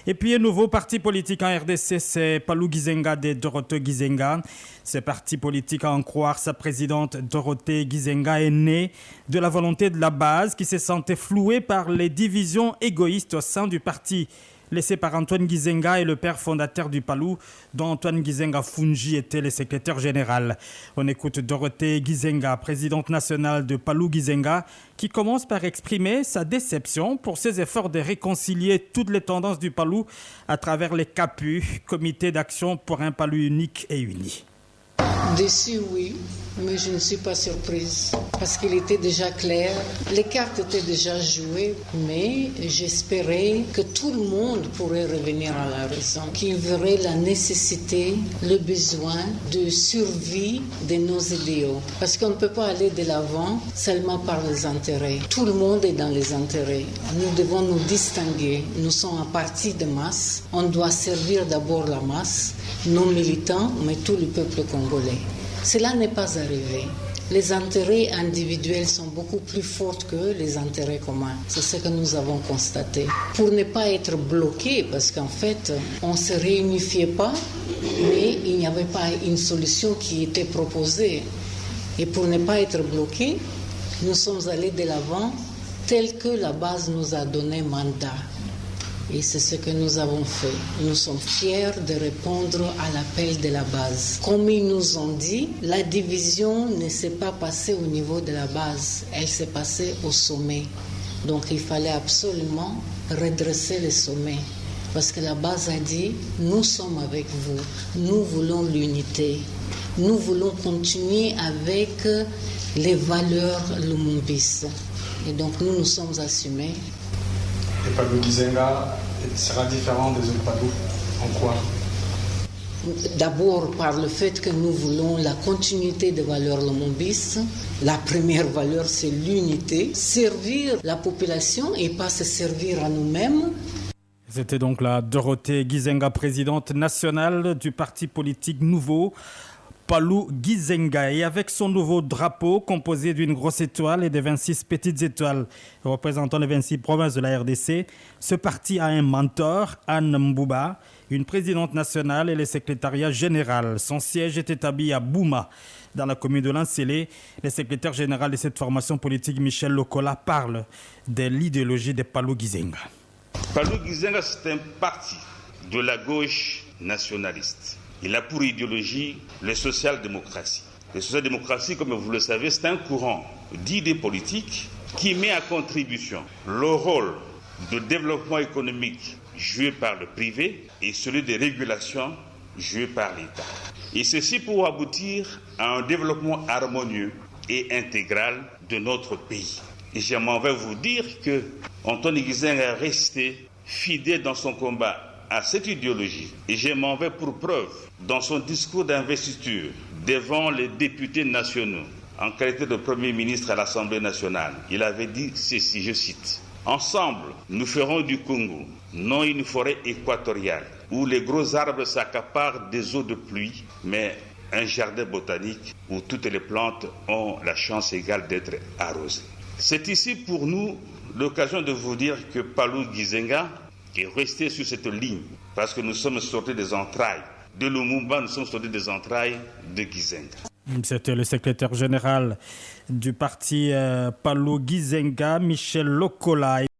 Et puis un nouveau parti politique en RDC, c'est Palou Gizenga de Dorothée Gizenga. Ce parti politique, à en croire sa présidente Dorothée Gizenga, est né de la volonté de la base qui se sentait flouée par les divisions égoïstes au sein du parti. Laissé par Antoine Gizenga et le père fondateur du Palou, dont Antoine Gizenga Fungi était le secrétaire général. On écoute Dorothée Gizenga, présidente nationale de Palou Gizenga, qui commence par exprimer sa déception pour ses efforts de réconcilier toutes les tendances du Palou à travers les CAPU, Comité d'action pour un Palou unique et uni. Déçu, oui, mais je ne suis pas surprise parce qu'il était déjà clair, les cartes étaient déjà jouées, mais j'espérais que tout le monde pourrait revenir à la raison, qu'il verrait la nécessité, le besoin de survie de nos idéaux. Parce qu'on ne peut pas aller de l'avant seulement par les intérêts. Tout le monde est dans les intérêts. Nous devons nous distinguer. Nous sommes un parti de masse. On doit servir d'abord la masse, nos militants, mais tout le peuple congolais. Cela n'est pas arrivé. Les intérêts individuels sont beaucoup plus forts que les intérêts communs. C'est ce que nous avons constaté. Pour ne pas être bloqués, parce qu'en fait, on ne se réunifiait pas, mais il n'y avait pas une solution qui était proposée. Et pour ne pas être bloqués, nous sommes allés de l'avant tel que la base nous a donné mandat. Et c'est ce que nous avons fait. Nous sommes fiers de répondre à l'appel de la base. Comme ils nous ont dit, la division ne s'est pas passée au niveau de la base, elle s'est passée au sommet. Donc il fallait absolument redresser le sommet. Parce que la base a dit, nous sommes avec vous, nous voulons l'unité, nous voulons continuer avec les valeurs lumumbistes. Et donc nous nous sommes assumés. Et Palou Gizenga sera différent des autres Palou. En quoi? D'abord par le fait que nous voulons la continuité des valeurs lumumbistes. La première valeur, c'est l'unité. Servir la population et pas se servir à nous-mêmes. C'était donc la Dorothée Gizenga, présidente nationale du parti politique nouveau, Palou Gizenga, et avec son nouveau drapeau composé d'une grosse étoile et de 26 petites étoiles représentant les 26 provinces de la RDC, ce parti a un mentor, Anne Mbouba, une présidente nationale et le secrétariat général. Son siège est établi à Bouma, dans la commune de Lansélé. Le secrétaire général de cette formation politique, Michel Lokola, parle de l'idéologie de Palou Gizenga. Palou Gizenga, c'est un parti de la gauche nationaliste. Il a pour idéologie la social-démocratie. La social-démocratie, comme vous le savez, c'est un courant d'idées politiques qui met à contribution le rôle de développement économique joué par le privé et celui de régulation joué par l'État. Et ceci pour aboutir à un développement harmonieux et intégral de notre pays. Et j'aimerais vous dire que Antoine Gizenga est resté fidèle dans son combat à cette idéologie. Et je m'en vais pour preuve dans son discours d'investiture devant les députés nationaux en qualité de Premier ministre à l'Assemblée nationale. Il avait dit ceci, je cite, « Ensemble, nous ferons du Congo, non une forêt équatoriale, où les gros arbres s'accaparent des eaux de pluie, mais un jardin botanique où toutes les plantes ont la chance égale d'être arrosées. » C'est ici pour nous l'occasion de vous dire que Palou Gizenga est resté sur cette ligne, parce que nous sommes sortis des entrailles de Lumumba, nous sommes sortis des entrailles de Gizenga. C'était le secrétaire général du parti Palou Gizenga, Michel Lokola.